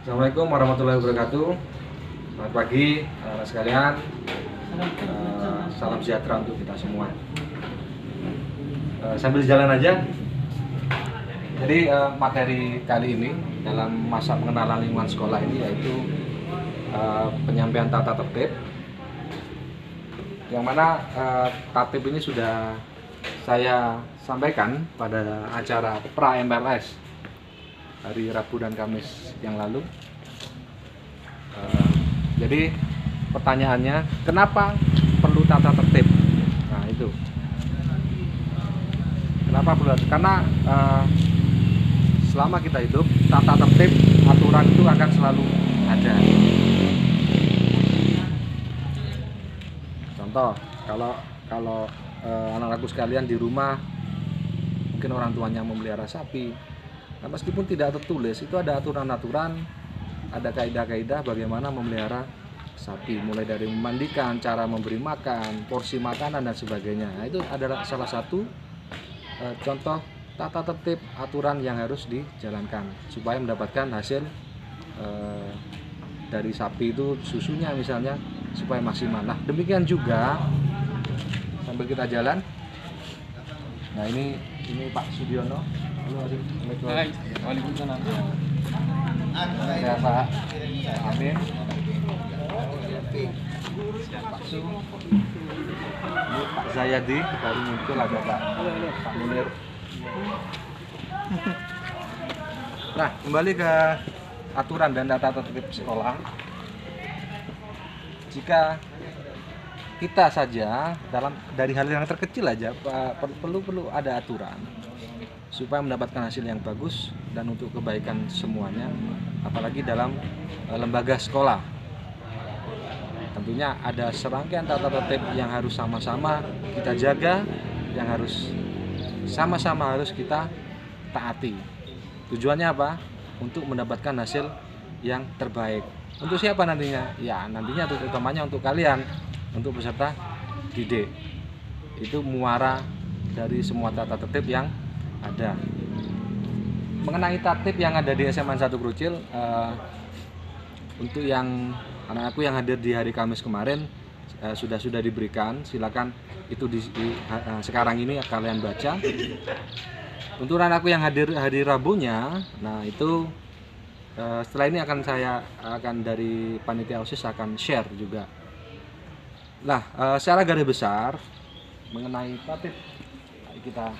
Assalamualaikum warahmatullahi wabarakatuh. Selamat pagi anak sekalian. Salam sejahtera untuk kita semua. Sambil jalan aja. Jadi materi kali ini dalam masa pengenalan lingkungan sekolah ini yaitu penyampaian tata tertib. Yang mana tatib ini sudah saya sampaikan pada acara pra MPLS hari Rabu dan Kamis yang lalu. Jadi pertanyaannya, kenapa perlu tata tertib? Nah itu. Kenapa perlu? Karena selama kita hidup, tata tertib, aturan itu akan selalu ada. Contoh, kalau anak-anakku sekalian di rumah, mungkin orang tuanya memelihara sapi. Nah, meskipun tidak tertulis, itu ada aturan-aturan, ada kaidah-kaidah bagaimana memelihara sapi, mulai dari memandikan, cara memberi makan, porsi makanan dan sebagainya. Nah, itu adalah salah satu contoh tata tertib aturan yang harus dijalankan supaya mendapatkan hasil dari sapi itu susunya misalnya supaya maksimal. Nah, demikian juga sambil kita jalan. Nah, ini Pak Sudiono. Waalaikumsalam. Saya Pak Amin, Pak Su, ini Pak Zayadi, baru muncul ada Pak Munir. Nah, kembali ke aturan dan tata tertib sekolah. Jika kita saja dari hal yang terkecil aja perlu ada aturan supaya mendapatkan hasil yang bagus dan untuk kebaikan semuanya, apalagi dalam lembaga sekolah. Tentunya ada serangkaian tata tertib yang harus sama-sama kita jaga, yang harus sama-sama harus kita taati. Tujuannya apa? Untuk mendapatkan hasil yang terbaik. Untuk siapa nantinya? Ya, nantinya utamanya untuk kalian, untuk peserta didik. Itu muara dari semua tata tertib yang ada. Mengenai tatib yang ada di SMA 1 Krucil, untuk yang anak-anakku yang hadir di hari Kamis kemarin sudah diberikan. Silakan itu sekarang ini kalian baca. Untuk anakku yang hadir hari Rabunya, nah itu setelah ini akan dari panitia OSIS akan share juga. Nah, secara garis besar mengenai tatib kita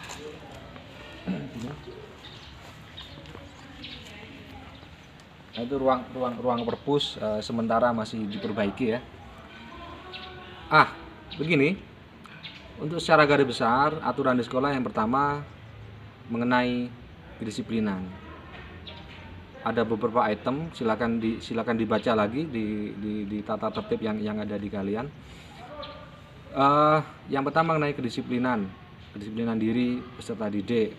nah, itu ruang perpus sementara masih diperbaiki ya. Begini, untuk secara garis besar aturan di sekolah yang pertama mengenai kedisiplinan. Ada beberapa item, silakan dibaca lagi di tata tertib yang ada di kalian. Yang pertama mengenai kedisiplinan diri peserta didik,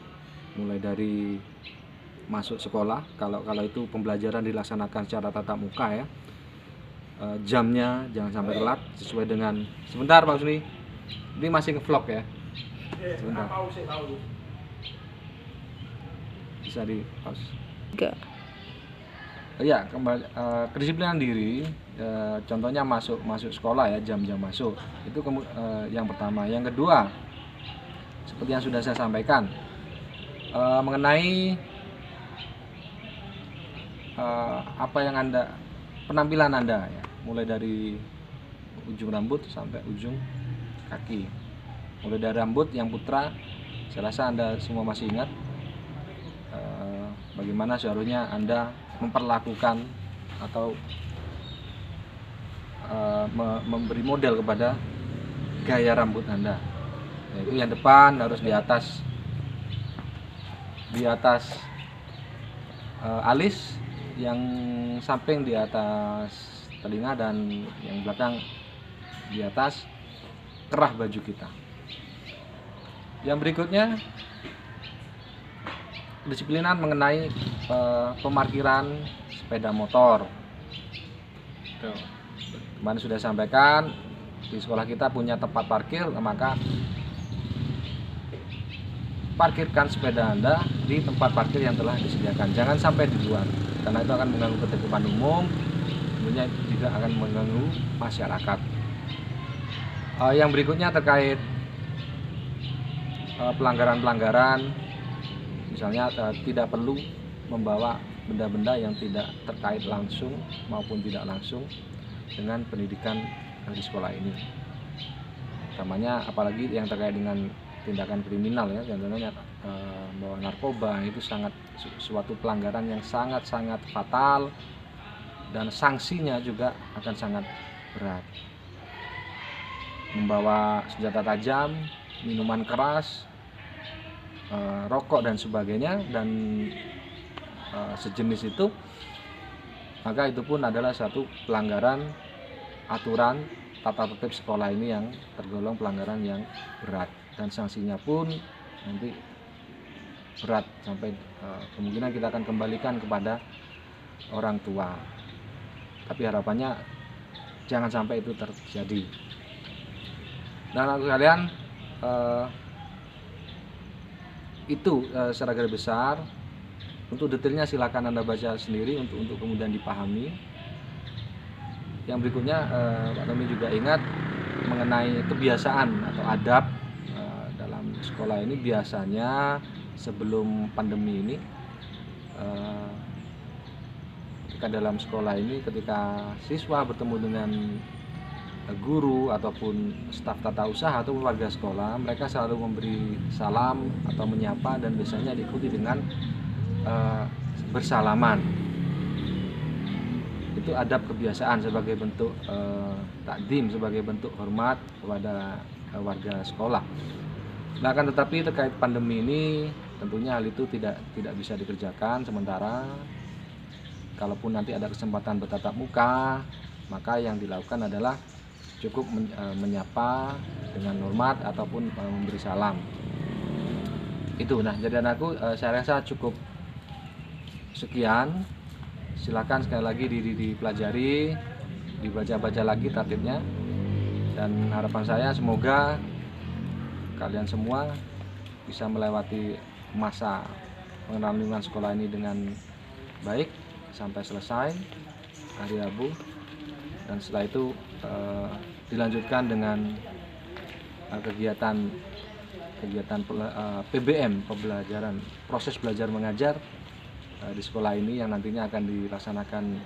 mulai dari masuk sekolah, kalau itu pembelajaran dilaksanakan secara tatap muka ya, jamnya jangan sampai telat sesuai dengan. Sebentar Pak Usni, ini masih nge-vlog ya, sebentar, bisa di pause. Ya, kembali kedisiplinan diri, contohnya masuk sekolah ya, jam-jam masuk itu yang pertama. Yang kedua, seperti yang sudah saya sampaikan, mengenai apa yang penampilan Anda ya, mulai dari ujung rambut sampai ujung kaki. Mulai dari rambut yang putra, saya rasa Anda semua masih ingat bagaimana seharusnya Anda memperlakukan atau memberi model kepada gaya rambut Anda. Yaitu yang depan harus di atas alis, yang samping di atas telinga, dan yang belakang di atas kerah baju kita. Yang berikutnya, kedisiplinan mengenai pemarkiran sepeda motor. Kemarin sudah sampaikan, di sekolah kita punya tempat parkir, maka parkirkan sepeda Anda di tempat parkir yang telah disediakan. Jangan sampai di luar, karena itu akan mengganggu ketertiban umum, tentunya juga akan mengganggu masyarakat. Yang berikutnya terkait pelanggaran-pelanggaran, misalnya tidak perlu membawa benda-benda yang tidak terkait langsung maupun tidak langsung dengan pendidikan di sekolah ini. Utamanya apalagi yang terkait dengan tindakan kriminal ya, contohnya bawa narkoba, itu sangat suatu pelanggaran yang sangat-sangat fatal dan sanksinya juga akan sangat berat. Membawa senjata tajam, minuman keras, rokok dan sebagainya, dan sejenis itu, maka itu pun adalah satu pelanggaran aturan tata tertib sekolah ini yang tergolong pelanggaran yang berat, dan sanksinya pun nanti berat sampai kemungkinan kita akan kembalikan kepada orang tua. Tapi harapannya jangan sampai itu terjadi. Dan anak kalian, itu secara garis besar. Untuk detailnya silakan Anda baca sendiri untuk kemudian dipahami. Yang berikutnya, Pak Tommy juga ingat mengenai kebiasaan atau adab dalam sekolah ini. Biasanya sebelum pandemi ini, ketika dalam sekolah ini, ketika siswa bertemu dengan guru ataupun staf tata usaha atau warga sekolah, mereka selalu memberi salam atau menyapa, dan biasanya diikuti dengan bersalaman. Itu adab kebiasaan sebagai bentuk takdim, sebagai bentuk hormat kepada warga sekolah. Nah, akan tetapi terkait pandemi ini tentunya hal itu tidak bisa dikerjakan sementara. Kalaupun nanti ada kesempatan bertatap muka, maka yang dilakukan adalah cukup menyapa dengan hormat ataupun memberi salam. Itu. Nah, jadi anakku, saya rasa cukup sekian. Silakan sekali lagi dipelajari, dibaca-baca lagi tertibnya, dan harapan saya semoga kalian semua bisa melewati masa pengenalan lingkungan sekolah ini dengan baik sampai selesai hari Rabu, dan setelah itu dilanjutkan dengan kegiatan PBM, pembelajaran, proses belajar mengajar di sekolah ini yang nantinya akan dilaksanakan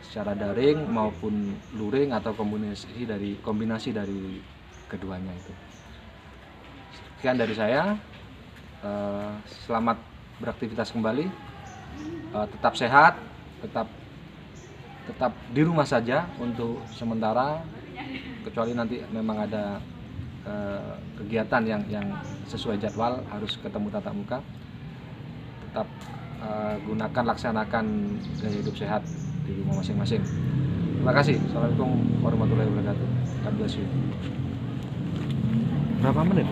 secara daring maupun luring atau kombinasi dari keduanya itu. Sekian dari saya. Selamat beraktivitas kembali. Tetap sehat, tetap di rumah saja untuk sementara, kecuali nanti memang ada kegiatan yang sesuai jadwal harus ketemu tatap muka. Tetap laksanakan gaya hidup sehat di rumah masing-masing. Terima kasih. Assalamualaikum warahmatullahi wabarakatuh. God bless you. Berapa menit?